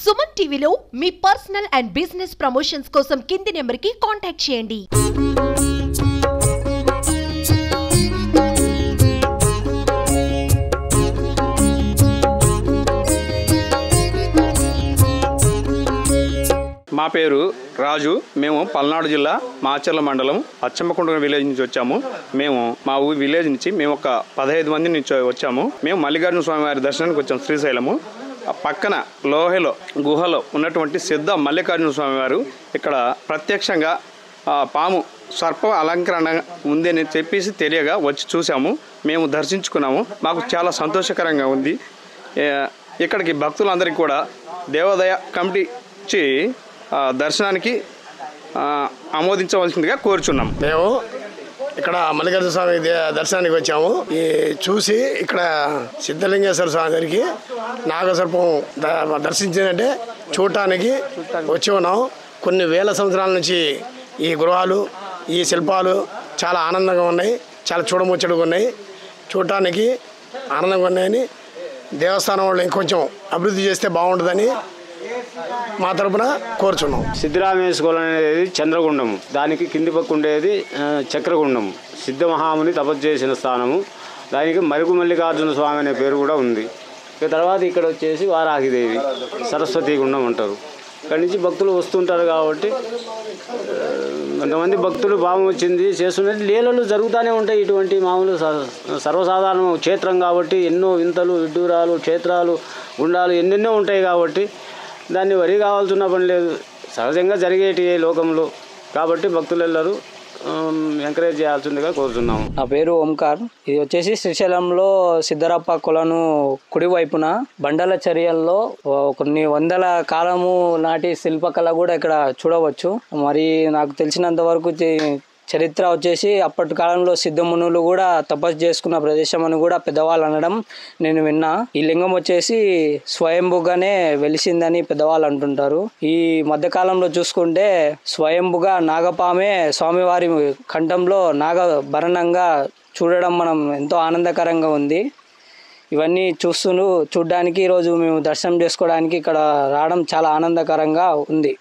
సుమన్ టీవీలో మీ personal and business promotions కోసం కింది నెంబర్కి కాంటాక్ట్ చేయండి. మా పేరు రాజు. మేము పల్నాడు జిల్లా మాచర్ల మండలం అచ్చమ్మకుంట విలేజ్ నుంచి వచ్చాము. మా ఊరి విలేజ్ నుంచి మేము ఒక 15 మంది నుంచి వచ్చాము. మేము మల్లికార్జున స్వామి వారి దర్శనానికి వచ్చాము. శ్రీశైలము పక్కన లోహలో గుహలో ఉన్నటువంటి సిద్ధ మల్లికార్జున స్వామి వారు ఇక్కడ ప్రత్యక్షంగా పాము సర్ప అలంకరణ ఉందని చెప్పేసి తెలియగా వచ్చి చూసాము. మేము దర్శించుకున్నాము. మాకు చాలా సంతోషకరంగా ఉంది. ఇక్కడికి భక్తులందరికీ కూడా దేవాదాయ కమిటీ ఇచ్చి దర్శనానికి ఆమోదించవలసిందిగా కోరుచున్నాం. మేము ఇక్కడ మల్లికార్జున స్వామి దర్శనానికి వచ్చాము. చూసి ఇక్కడ సిద్ధలింగేశ్వర స్వామి దగ్గరికి నాగసర్పం దర్శించిందంటే చూడటానికి వచ్చి ఉన్నాం. కొన్ని వేల సంవత్సరాల నుంచి ఈ గృహాలు ఈ శిల్పాలు చాలా ఆనందంగా ఉన్నాయి. చాలా చూడముచ్చడుగా ఉన్నాయి. చూడటానికి ఆనందంగా ఉన్నాయని దేవస్థానం వాళ్ళు ఇంకొంచెం అభివృద్ధి చేస్తే బాగుంటుందని మా తరపున కోరుచున్నాం. సిద్ధరామేశ్వరం అనేది చంద్రగుండము, దానికి కింది పక్క ఉండేది చక్రగుండము. సిద్ధ మహాముని తపస్సు చేసిన స్థానము. దానికి మరుగు మల్లికార్జున స్వామి అనే పేరు కూడా ఉంది. ఇక తర్వాత ఇక్కడ వచ్చేసి వారాహిదేవి, సరస్వతి గుండం అంటారు. ఇక్కడి నుంచి భక్తులు వస్తుంటారు కాబట్టి కొంతమంది భక్తులు పాము వచ్చింది చేస్తున్నది లీలలు జరుగుతూనే ఉంటాయి. ఇటువంటి మామూలు సర్వసాధారణ క్షేత్రం కాబట్టి ఎన్నో వింతలు విడ్డూరాలు క్షేత్రాలు గుండాలు ఎన్నెన్నో ఉంటాయి కాబట్టి దాన్ని వరి కావాల్సిన పని లేదు. సహజంగా జరిగేటి లోకంలో కాబట్టి భక్తులెల్లరూ ఎంకరేజ్ చేయాల్సిందిగా కోరుతున్నాము. నా పేరు ఓంకార్. ఇది వచ్చేసి శ్రీశైలంలో సిద్ధరప్ప కొలను కుడివైపున బండల చర్యల్లో కొన్ని వందల కాలము నాటి శిల్పకళ కూడా ఇక్కడ చూడవచ్చు. మరి నాకు తెలిసినంత వరకు చరిత్ర వచ్చేసి అప్పటి కాలంలో సిద్ధమునులు కూడా తపస్సు చేసుకున్న ప్రదేశం అని కూడా పెద్దవాళ్ళు అనడం నేను విన్నా. ఈ లింగం వచ్చేసి స్వయంభుగానే వెలిసిందని పెద్దవాళ్ళు అంటుంటారు. ఈ మధ్యకాలంలో చూసుకుంటే స్వయంభుగా నాగపామే స్వామివారి కంఠంలో నాగభరణంగా చూడడం మనం ఎంతో ఆనందకరంగా ఉంది. ఇవన్నీ చూడడానికి ఈరోజు మేము దర్శనం చేసుకోవడానికి ఇక్కడ రావడం చాలా ఆనందకరంగా ఉంది.